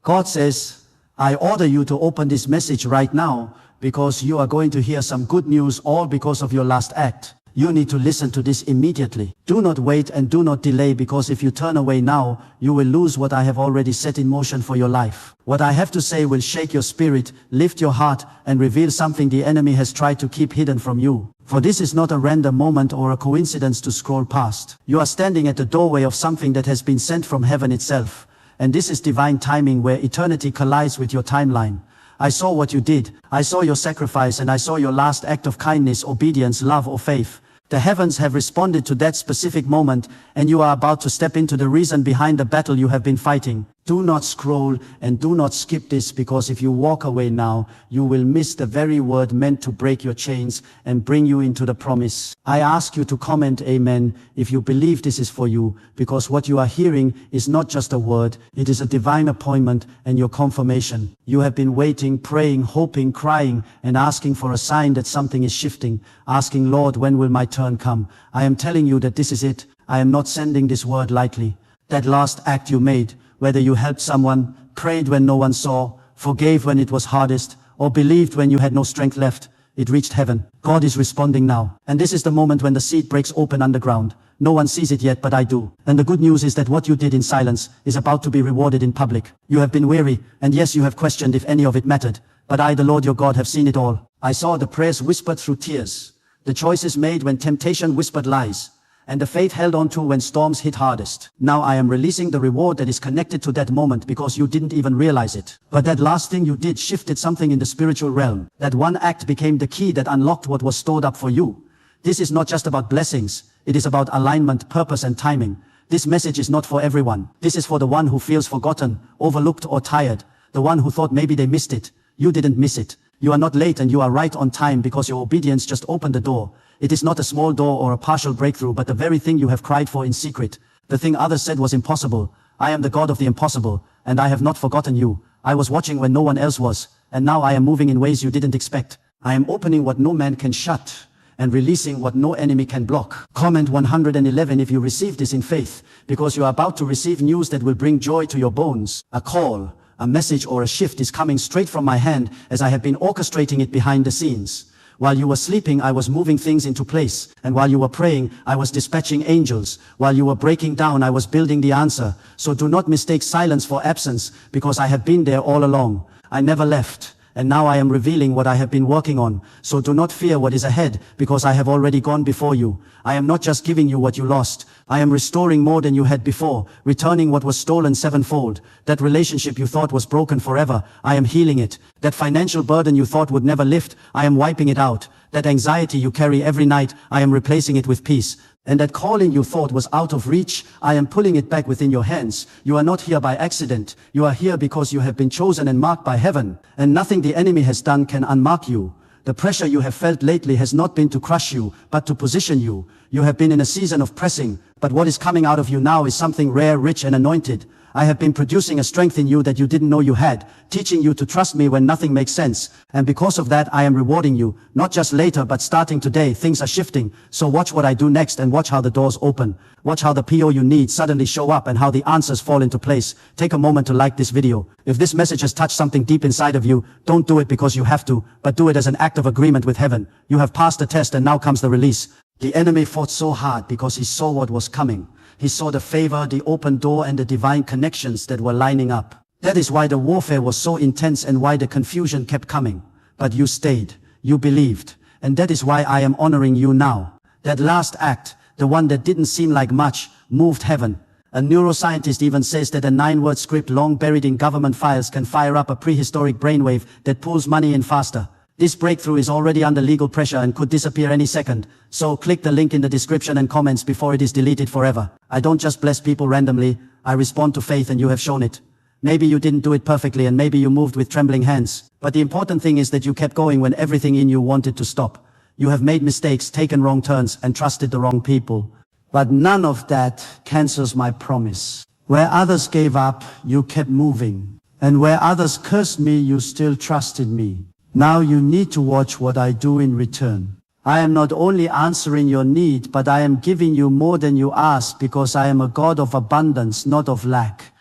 God says, I order you to open this message right now because you are going to hear some good news, all because of your last act. You need to listen to this immediately. Do not wait and do not delay, because if you turn away now, you will lose what I have already set in motion for your life. What I have to say will shake your spirit, lift your heart, and reveal something the enemy has tried to keep hidden from you. For this is not a random moment or a coincidence to scroll past. You are standing at the doorway of something that has been sent from heaven itself. And this is divine timing, where eternity collides with your timeline. I saw what you did. I saw your sacrifice, and I saw your last act of kindness, obedience, love, or faith. The heavens have responded to that specific moment, and you are about to step into the reason behind the battle you have been fighting. Do not scroll and do not skip this, because if you walk away now, you will miss the very word meant to break your chains and bring you into the promise. I ask you to comment amen if you believe this is for you, because what you are hearing is not just a word, it is a divine appointment and your confirmation. You have been waiting, praying, hoping, crying, and asking for a sign that something is shifting, asking, Lord, when will my turn come? I am telling you that this is it. I am not sending this word lightly. That last act you made, whether you helped someone, prayed when no one saw, forgave when it was hardest, or believed when you had no strength left, it reached heaven. God is responding now. And this is the moment when the seed breaks open underground. No one sees it yet, but I do. And the good news is that what you did in silence is about to be rewarded in public. You have been weary, and yes, you have questioned if any of it mattered. But I, the Lord your God, have seen it all. I saw the prayers whispered through tears, the choices made when temptation whispered lies, and the faith held on to when storms hit hardest. Now I am releasing the reward that is connected to that moment, because you didn't even realize it. But that last thing you did shifted something in the spiritual realm. That one act became the key that unlocked what was stored up for you. This is not just about blessings. It is about alignment, purpose, and timing. This message is not for everyone. This is for the one who feels forgotten, overlooked, or tired. The one who thought maybe they missed it. You didn't miss it. You are not late, and you are right on time, because your obedience just opened the door. It is not a small door or a partial breakthrough, but the very thing you have cried for in secret. The thing others said was impossible. I am the God of the impossible, and I have not forgotten you. I was watching when no one else was, and now I am moving in ways you didn't expect. I am opening what no man can shut, and releasing what no enemy can block. Comment 111 if you receive this in faith, because you are about to receive news that will bring joy to your bones. A call, a message, or a shift is coming straight from my hand, as I have been orchestrating it behind the scenes. While you were sleeping, I was moving things into place. And while you were praying, I was dispatching angels. While you were breaking down, I was building the answer. So do not mistake silence for absence, because I have been there all along. I never left. And now I am revealing what I have been working on. So do not fear what is ahead, because I have already gone before you. I am not just giving you what you lost. I am restoring more than you had before, returning what was stolen sevenfold. That relationship you thought was broken forever, I am healing it. That financial burden you thought would never lift, I am wiping it out. That anxiety you carry every night, I am replacing it with peace. And that calling you thought was out of reach, I am pulling it back within your hands. You are not here by accident. You are here because you have been chosen and marked by heaven. And nothing the enemy has done can unmark you. The pressure you have felt lately has not been to crush you, but to position you. You have been in a season of pressing, but what is coming out of you now is something rare, rich, and anointed. I have been producing a strength in you that you didn't know you had, teaching you to trust me when nothing makes sense. And because of that, I am rewarding you, not just later, but starting today. Things are shifting, so watch what I do next and watch how the doors open. Watch how the PO you need suddenly show up and how the answers fall into place. Take a moment to like this video. If this message has touched something deep inside of you, don't do it because you have to, but do it as an act of agreement with heaven. You have passed the test, and now comes the release. The enemy fought so hard because he saw what was coming. He saw the favor, the open door, and the divine connections that were lining up. That is why the warfare was so intense and why the confusion kept coming. But you stayed, you believed, and that is why I am honoring you now. That last act, the one that didn't seem like much, moved heaven. A neuroscientist even says that a 9-word script long buried in government files can fire up a prehistoric brainwave that pulls money in faster. This breakthrough is already under legal pressure and could disappear any second. So click the link in the description and comments before it is deleted forever. I don't just bless people randomly. I respond to faith, and you have shown it. Maybe you didn't do it perfectly, and maybe you moved with trembling hands. But the important thing is that you kept going when everything in you wanted to stop. You have made mistakes, taken wrong turns, and trusted the wrong people. But none of that cancels my promise. Where others gave up, you kept moving. And where others cursed me, you still trusted me. Now you need to watch what I do in return. I am not only answering your need, but I am giving you more than you ask, because I am a God of abundance, not of lack.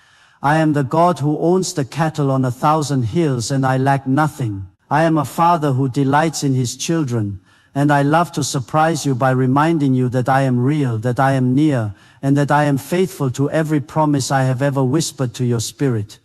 I am the God who owns the cattle on 1,000 hills, and I lack nothing. I am a father who delights in his children, and I love to surprise you by reminding you that I am real, that I am near, and that I am faithful to every promise I have ever whispered to your spirit.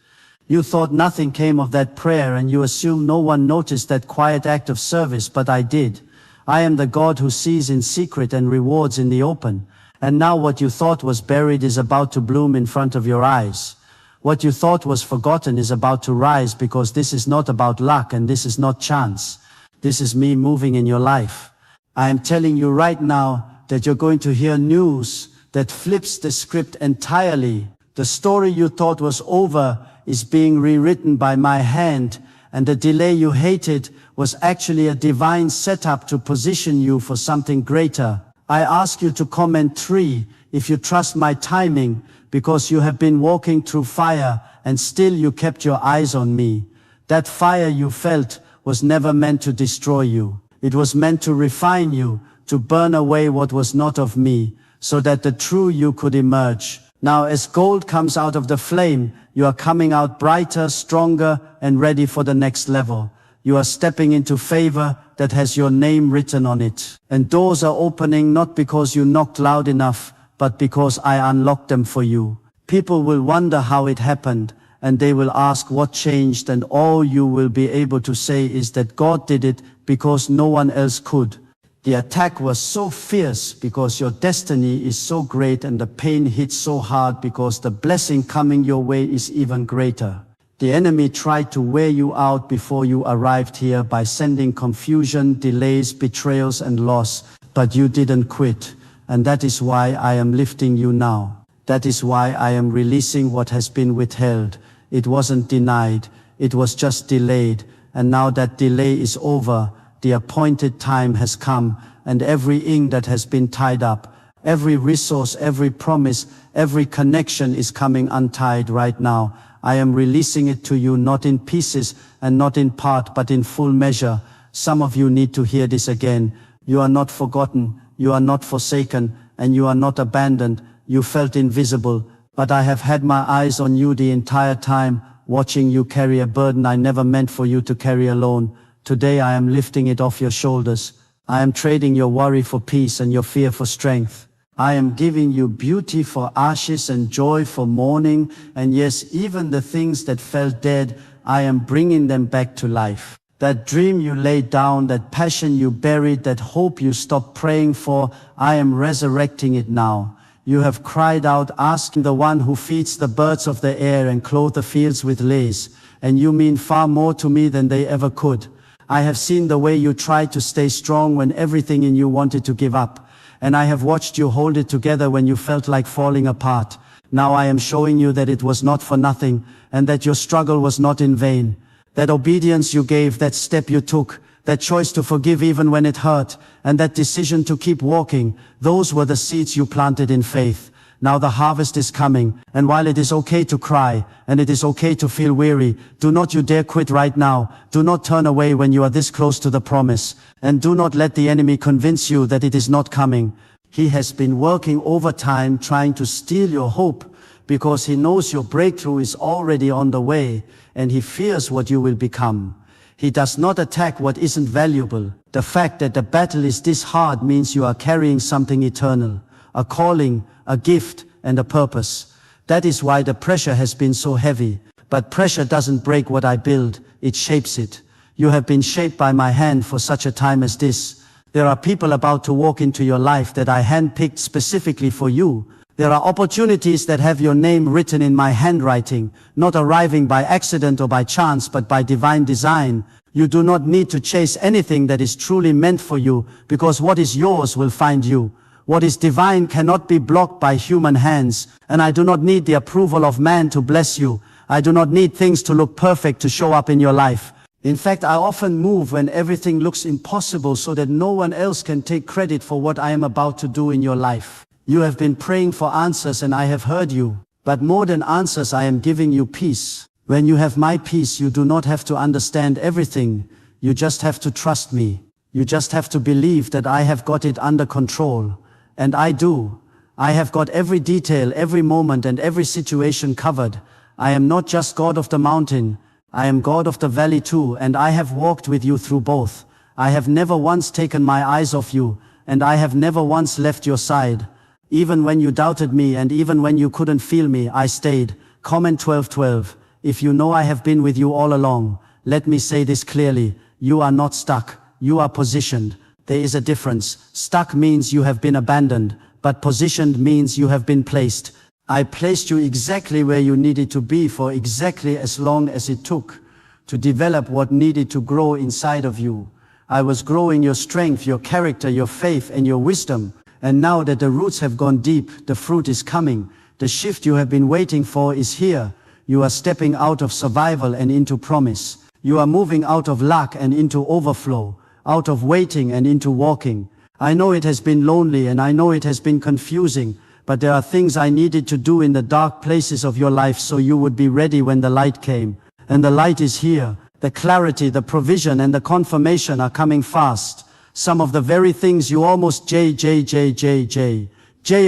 You thought nothing came of that prayer, and you assume no one noticed that quiet act of service, but I did. I am the God who sees in secret and rewards in the open. And now what you thought was buried is about to bloom in front of your eyes. What you thought was forgotten is about to rise, because this is not about luck and this is not chance. This is me moving in your life. I am telling you right now that you're going to hear news that flips the script entirely. The story you thought was over is being rewritten by my hand, and the delay you hated was actually a divine setup to position you for something greater. I ask you to comment 3 if you trust my timing, because you have been walking through fire and still you kept your eyes on me. That fire you felt was never meant to destroy you. It was meant to refine you, to burn away what was not of me, so that the true you could emerge. Now, as gold comes out of the flame, you are coming out brighter, stronger, and ready for the next level. You are stepping into favor that has your name written on it. And doors are opening not because you knocked loud enough, but because I unlocked them for you. People will wonder how it happened, and they will ask what changed, and all you will be able to say is that God did it because no one else could. The attack was so fierce because your destiny is so great, and the pain hits so hard because the blessing coming your way is even greater. The enemy tried to wear you out before you arrived here by sending confusion, delays, betrayals, and loss, but you didn't quit, and that is why I am lifting you now. That is why I am releasing what has been withheld. It wasn't denied, it was just delayed, and now that delay is over. The appointed time has come, and every ink that has been tied up, every resource, every promise, every connection is coming untied right now. I am releasing it to you, not in pieces and not in part, but in full measure. Some of you need to hear this again. You are not forgotten, you are not forsaken, and you are not abandoned. You felt invisible, but I have had my eyes on you the entire time, watching you carry a burden I never meant for you to carry alone. Today I am lifting it off your shoulders. I am trading your worry for peace and your fear for strength. I am giving you beauty for ashes and joy for mourning, and yes, even the things that felt dead, I am bringing them back to life. That dream you laid down, that passion you buried, that hope you stopped praying for, I am resurrecting it now. You have cried out, asking the one who feeds the birds of the air and clothes the fields with lace, and you mean far more to me than they ever could. I have seen the way you tried to stay strong when everything in you wanted to give up. And I have watched you hold it together when you felt like falling apart. Now I am showing you that it was not for nothing, and that your struggle was not in vain. That obedience you gave, that step you took, that choice to forgive even when it hurt, and that decision to keep walking, those were the seeds you planted in faith. Now the harvest is coming, and while it is okay to cry, and it is okay to feel weary, do not you dare quit right now. Do not turn away when you are this close to the promise, and do not let the enemy convince you that it is not coming. He has been working overtime trying to steal your hope, because he knows your breakthrough is already on the way, and he fears what you will become. He does not attack what isn't valuable. The fact that the battle is this hard means you are carrying something eternal, a calling, a gift, and a purpose. That is why the pressure has been so heavy. But pressure doesn't break what I build, it shapes it. You have been shaped by my hand for such a time as this. There are people about to walk into your life that I handpicked specifically for you. There are opportunities that have your name written in my handwriting, not arriving by accident or by chance, but by divine design. You do not need to chase anything that is truly meant for you, because what is yours will find you. What is divine cannot be blocked by human hands, and I do not need the approval of man to bless you. I do not need things to look perfect to show up in your life. In fact, I often move when everything looks impossible so that no one else can take credit for what I am about to do in your life. You have been praying for answers and I have heard you. But more than answers, I am giving you peace. When you have my peace, you do not have to understand everything. You just have to trust me. You just have to believe that I have got it under control. And I do. I have got every detail, every moment, and every situation covered. I am not just God of the mountain, I am God of the valley too, and I have walked with you through both. I have never once taken my eyes off you, and I have never once left your side. Even when you doubted me and even when you couldn't feel me, I stayed. Comment 12:12. If you know I have been with you all along, let me say this clearly. You are not stuck. You are positioned. There is a difference. Stuck means you have been abandoned, but positioned means you have been placed. I placed you exactly where you needed to be for exactly as long as it took to develop what needed to grow inside of you. I was growing your strength, your character, your faith, and your wisdom. And now that the roots have gone deep, the fruit is coming. The shift you have been waiting for is here. You are stepping out of survival and into promise. You are moving out of lack and into overflow, out of waiting and into walking. I know it has been lonely and I know it has been confusing, but there are things I needed to do in the dark places of your life so you would be ready when the light came. And the light is here. The clarity, the provision, and the confirmation are coming fast. Some of the very things you almost J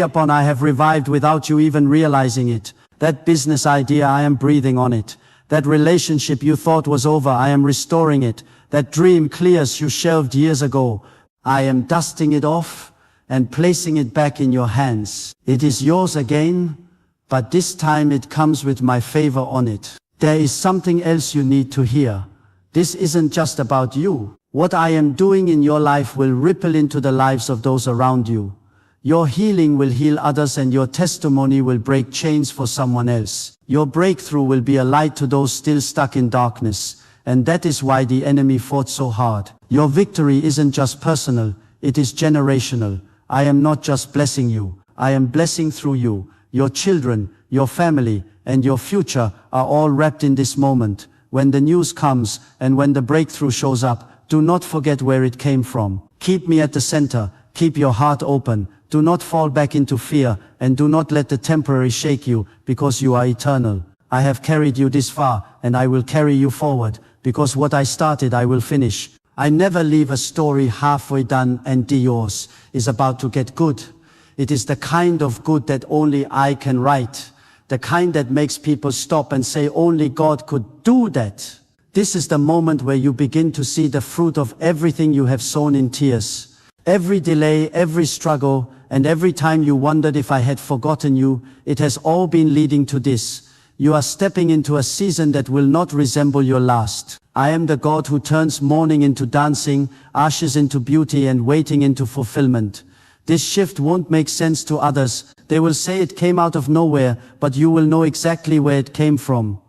upon I have revived without you even realizing it. That business idea, I am breathing on it. That relationship you thought was over, I am restoring it. That dream Clears you shelved years ago, I am dusting it off and placing it back in your hands. It is yours again, but this time it comes with my favor on it. There is something else you need to hear. This isn't just about you. What I am doing in your life will ripple into the lives of those around you. Your healing will heal others and your testimony will break chains for someone else. Your breakthrough will be a light to those still stuck in darkness. And that is why the enemy fought so hard. Your victory isn't just personal, it is generational. I am not just blessing you, I am blessing through you. Your children, your family, and your future are all wrapped in this moment. When the news comes and when the breakthrough shows up, do not forget where it came from. Keep me at the center, keep your heart open. Do not fall back into fear, and do not let the temporary shake you, because you are eternal. I have carried you this far, and I will carry you forward, because what I started I will finish. I never leave a story halfway done and yours is about to get good. It is the kind of good that only I can write. The kind that makes people stop and say only God could do that. This is the moment where you begin to see the fruit of everything you have sown in tears. Every delay, every struggle, and every time you wondered if I had forgotten you, it has all been leading to this. You are stepping into a season that will not resemble your last. I am the God who turns mourning into dancing, ashes into beauty, and waiting into fulfillment. This shift won't make sense to others. They will say it came out of nowhere, but you will know exactly where it came from.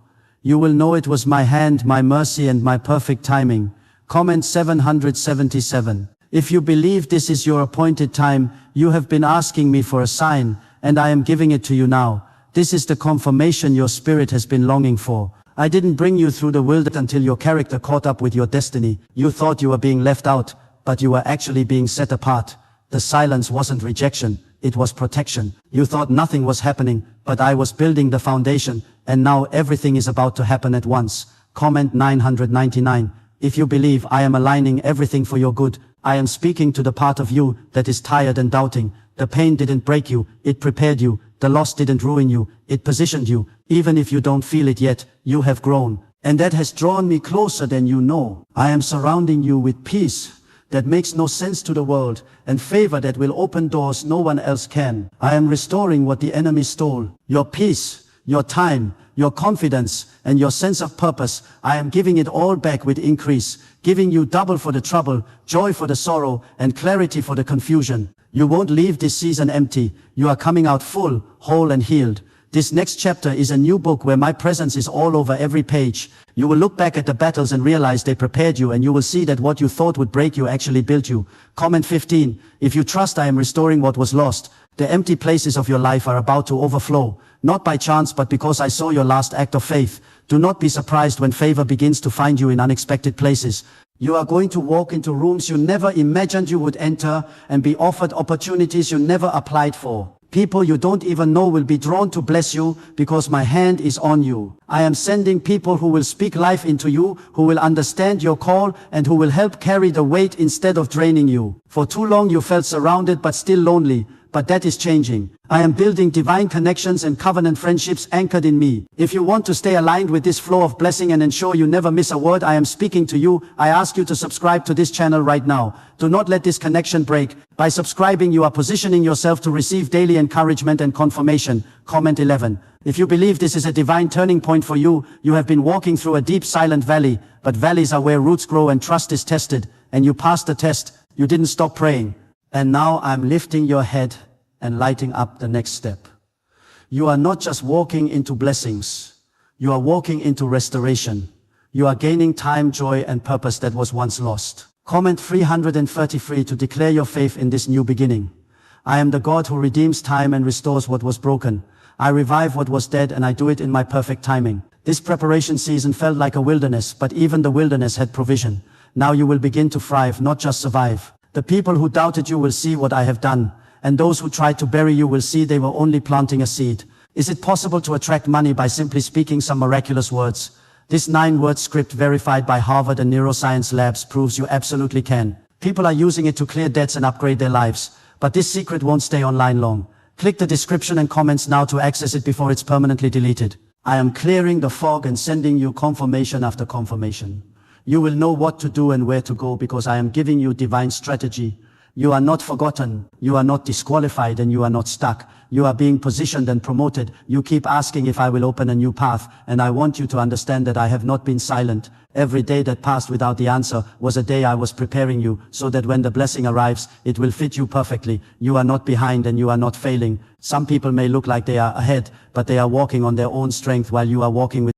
You will know it was my hand, my mercy, and my perfect timing. Comment 777. If you believe this is your appointed time, you have been asking me for a sign, and I am giving it to you now. This is the confirmation your spirit has been longing for. I didn't bring you through the wilderness until your character caught up with your destiny. You thought you were being left out, but you were actually being set apart. The silence wasn't rejection, it was protection. You thought nothing was happening, but I was building the foundation, and now everything is about to happen at once. Comment 999. If you believe I am aligning everything for your good, I am speaking to the part of you that is tired and doubting. The pain didn't break you, it prepared you. The loss didn't ruin you, it positioned you. Even if you don't feel it yet, you have grown. And that has drawn me closer than you know. I am surrounding you with peace that makes no sense to the world, and favor that will open doors no one else can. I am restoring what the enemy stole. Your peace, your time, your confidence, and your sense of purpose. I am giving it all back with increase, giving you double for the trouble, joy for the sorrow, and clarity for the confusion. You won't leave this season empty. You are coming out full, whole, and healed. This next chapter is a new book where my presence is all over every page. You will look back at the battles and realize they prepared you, and you will see that what you thought would break you actually built you. Comment 15. If you trust I am restoring what was lost, the empty places of your life are about to overflow. Not by chance, but because I saw your last act of faith. Do not be surprised when favor begins to find you in unexpected places. You are going to walk into rooms you never imagined you would enter and be offered opportunities you never applied for. People you don't even know will be drawn to bless you because my hand is on you. I am sending people who will speak life into you, who will understand your call, and who will help carry the weight instead of draining you. For too long you felt surrounded but still lonely. but that is changing. I am building divine connections and covenant friendships anchored in me. If you want to stay aligned with this flow of blessing and ensure you never miss a word I am speaking to you, I ask you to subscribe to this channel right now. Do not let this connection break. By subscribing, you are positioning yourself to receive daily encouragement and confirmation. Comment 11. If you believe this is a divine turning point for you, you have been walking through a deep silent valley, but valleys are where roots grow and trust is tested, and you passed the test. You didn't stop praying. And now I'm lifting your head and lighting up the next step. You are not just walking into blessings. You are walking into restoration. You are gaining time, joy, and purpose that was once lost. Comment 333 to declare your faith in this new beginning. I am the God who redeems time and restores what was broken. I revive what was dead, and I do it in my perfect timing. This preparation season felt like a wilderness, but even the wilderness had provision. Now you will begin to thrive, not just survive. The people who doubted you will see what I have done, and those who tried to bury you will see they were only planting a seed. Is it possible to attract money by simply speaking some miraculous words? This 9-word script, verified by Harvard and Neuroscience Labs, proves you absolutely can. People are using it to clear debts and upgrade their lives, but this secret won't stay online long. Click the description and comments now to access it before it's permanently deleted. I am clearing the fog and sending you confirmation after confirmation. You will know what to do and where to go because I am giving you divine strategy. You are not forgotten, you are not disqualified, and you are not stuck. You are being positioned and promoted. You keep asking if I will open a new path, and I want you to understand that I have not been silent. Every day that passed without the answer was a day I was preparing you, so that when the blessing arrives, it will fit you perfectly. You are not behind and you are not failing. Some people may look like they are ahead, but they are walking on their own strength while you are walking with